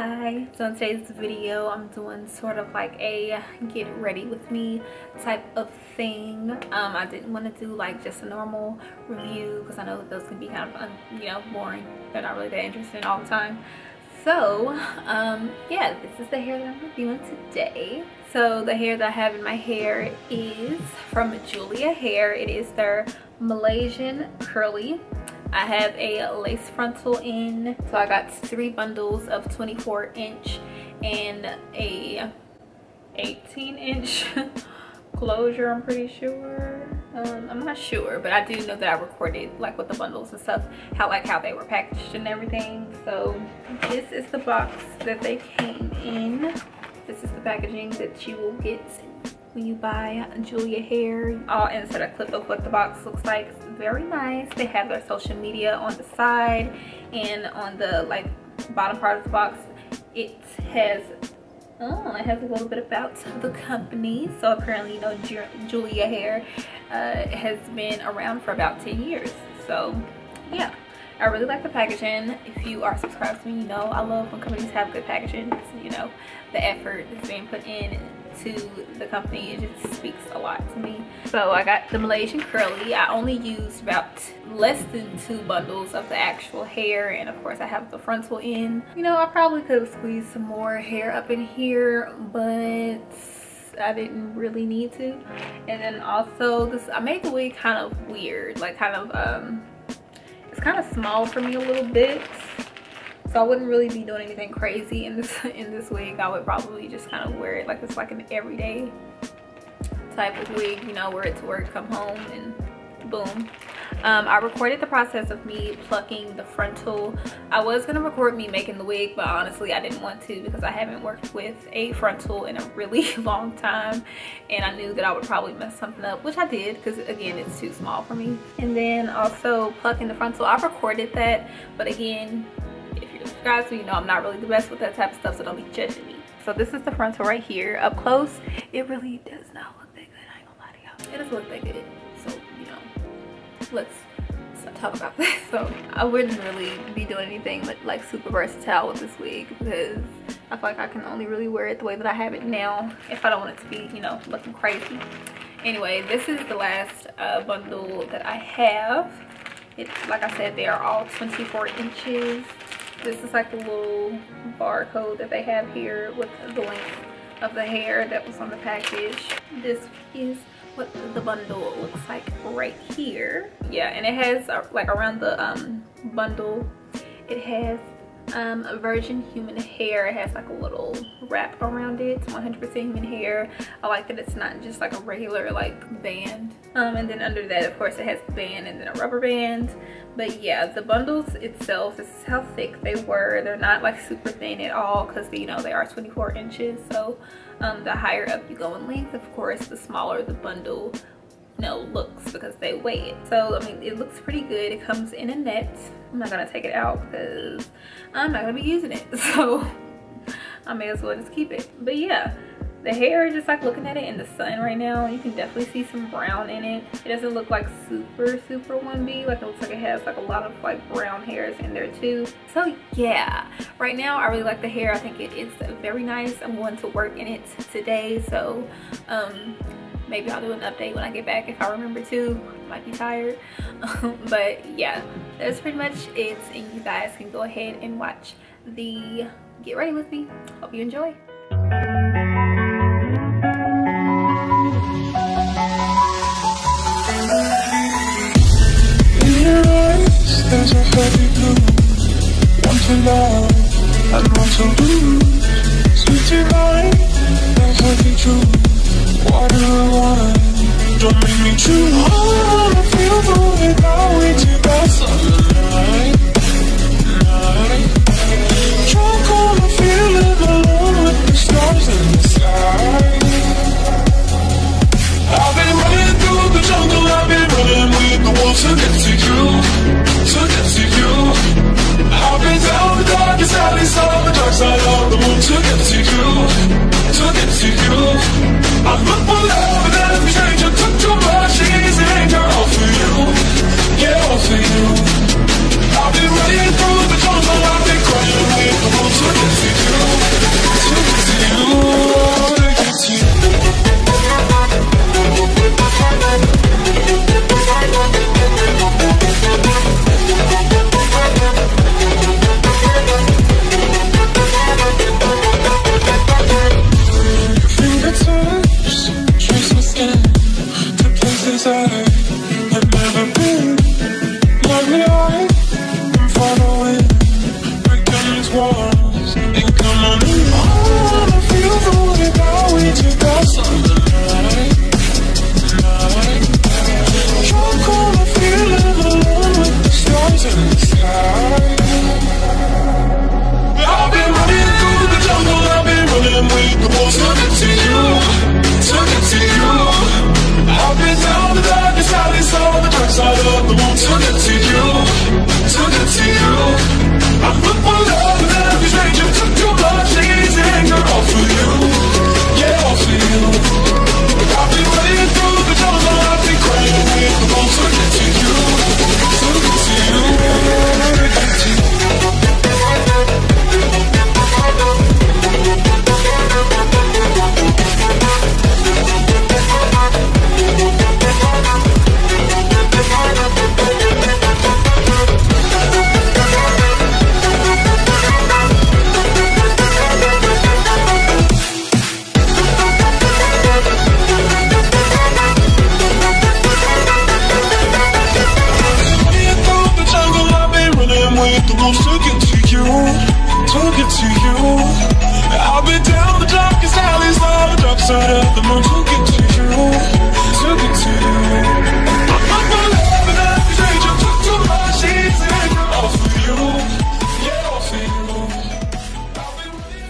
Hi, so in today's video I'm doing sort of like a get ready with me type of thing. I didn't want to do like just a normal review because I know that those can be kind of boring. They're not really that interesting all the time. So yeah, this is the hair that I'm reviewing today. So the hair that I have in my hair is from Julia Hair. It is their Malaysian curly. I have a lace frontal in, so I got 3 bundles of 24-inch and a 18-inch closure, I'm pretty sure. I'm not sure, but I do know that I recorded like with the bundles and stuff how they were packaged and everything. So this is the box that they came in. This is the packaging that you will get when you buy Julia Hair. I'll insert a clip of what the box looks like. It's very nice. They have their social media on the side, and on the like bottom part of the box it has a little bit about the company. So apparently, you know, Julia Hair has been around for about 10 years. So yeah, I really like the packaging. If you are subscribed to me, you know I love when companies have good packaging. You know, the effort that's being put in to the company, it just speaks a lot to me. So I got the Malaysian curly. I only used about less than 2 bundles of the actual hair, and of course I have the frontal in. You know, I probably could have squeezed some more hair up in here, but I didn't really need to. And then also this, I made the wig kind of weird, like it's kind of small for me a little bit. So I wouldn't really be doing anything crazy in this wig. I would probably just kind of wear it like it's like an everyday type of wig, you know, wear it to work, come home, and boom. I recorded the process of me plucking the frontal. I was gonna record me making the wig, but honestly I didn't want to because I haven't worked with a frontal in a really long time, and I knew that I would probably mess something up, which I did because again it's too small for me. And then also plucking the frontal, I recorded that, but again, guys, so you know I'm not really the best with that type of stuff, so don't be judging me. So this is the frontal right here. Up close, it really does not look that good. I ain't gonna lie to y'all, it doesn't look that good. So you know, let's talk about that. So I wouldn't really be doing anything like super versatile with this wig because I feel like I can only really wear it the way that I have it now if I don't want it to be, you know, looking crazy. Anyway, this is the last bundle that I have. It's like I said, they are all 24 inches. This is like a little barcode that they have here with the length of the hair that was on the package. This is what the bundle looks like right here. Yeah, and it has like around the bundle, it has virgin human hair. It has like a little wrap around it. It's 100% human hair. I like that it's not just like a regular like band. And then under that, of course, it has the band and then a rubber band. But yeah, the bundles itself, this is how thick they were. They're not like super thin at all because, you know, they are 24 inches. So the higher up you go in length, of course, the smaller the bundle, you know, looks because they weigh it. So I mean, it looks pretty good. It comes in a net. I'm not gonna take it out because I'm not gonna be using it, so I may as well just keep it. But yeah, the hair, just like looking at it in the sun right now, you can definitely see some brown in it. It doesn't look like super 1B, like it looks like it has like a lot of like brown hairs in there too. So yeah, right now I really like the hair. I think it is very nice. I'm going to work in it today, so maybe I'll do an update when I get back if I remember to. Might be tired. But yeah, that's pretty much it, and you guys can go ahead and watch the get ready with me. Hope you enjoy. There's a heavy blue, one to love and one to lose. Sweet divine, the heavy truth. Water wine, don't make me choose. I wanna feel the way that we did that sunlight. Drunk on the feeling alone with the stars in the sky. I've been running through the jungle, I've been running with the wolves to get to you. To get to you, I've been down the darkest alleys on the dark side of the moon to get to you, to get to you. I look for love and every stranger took too much easy anger all for you. Yeah. say I've never been like me like I'm following breaking these walls and come on in. I wanna feel the way that we took us on the night. Drunk on a feeling alone with the stars in the sky. I've been running through the jungle, I've been running with the wolves. Took it to you, took it to you. I've been down the darkest alleys, saw the dark side of the moon. Took it to you, took it to you. I'm looking for love and every stranger. Took too much easy anger all for you, yeah, all for you. I've been running through the jungle, I've been crying with the wolves. Took it to you, took it to you, took it to you. Took it to you. I've been down the darkest alleys, on the dark side of the moon. Took it to you, took it to you. I'm my love and every stranger. Took too much easy all for you, yeah, all for you.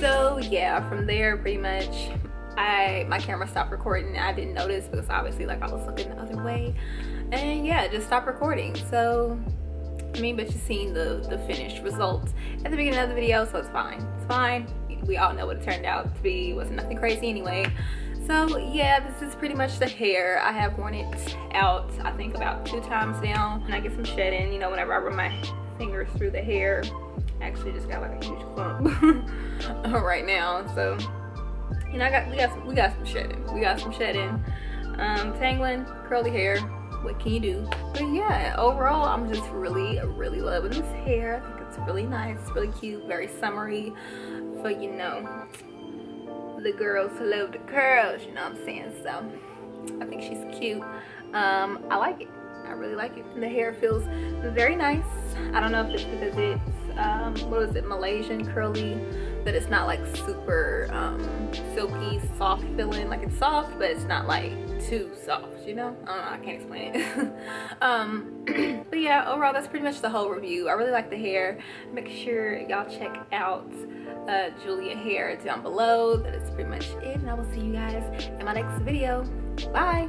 So yeah, from there pretty much my camera stopped recording. I didn't notice because obviously like I was looking the other way, and yeah, just stopped recording. So I mean, but you've seen the finished results at the beginning of the video, so it's fine. It's fine. We all know what it turned out to be. It wasn't nothing crazy anyway. So yeah, this is pretty much the hair. I have worn it out, I think about 2 times now. And I get some shedding, you know, whenever I run my fingers through the hair. I actually just got like a huge clump right now. So, you know, we got some shedding. We got some shedding. Tangling, curly hair. What can you do? But yeah, overall I'm just really loving this hair. I think it's really nice, really cute, very summery for, you know, the girls who love the curls, you know what I'm saying? So I think she's cute. I like it. I really like it. The hair feels very nice. I don't know if it's because it's what is it, Malaysian curly, that it's not like super silky, soft feeling. Like it's soft, but it's not like too soft, you know? I don't know, I can't explain it. But yeah, overall that's pretty much the whole review. I really like the hair. Make sure y'all check out Julia hair down below. That is pretty much it, and I will see you guys in my next video. Bye.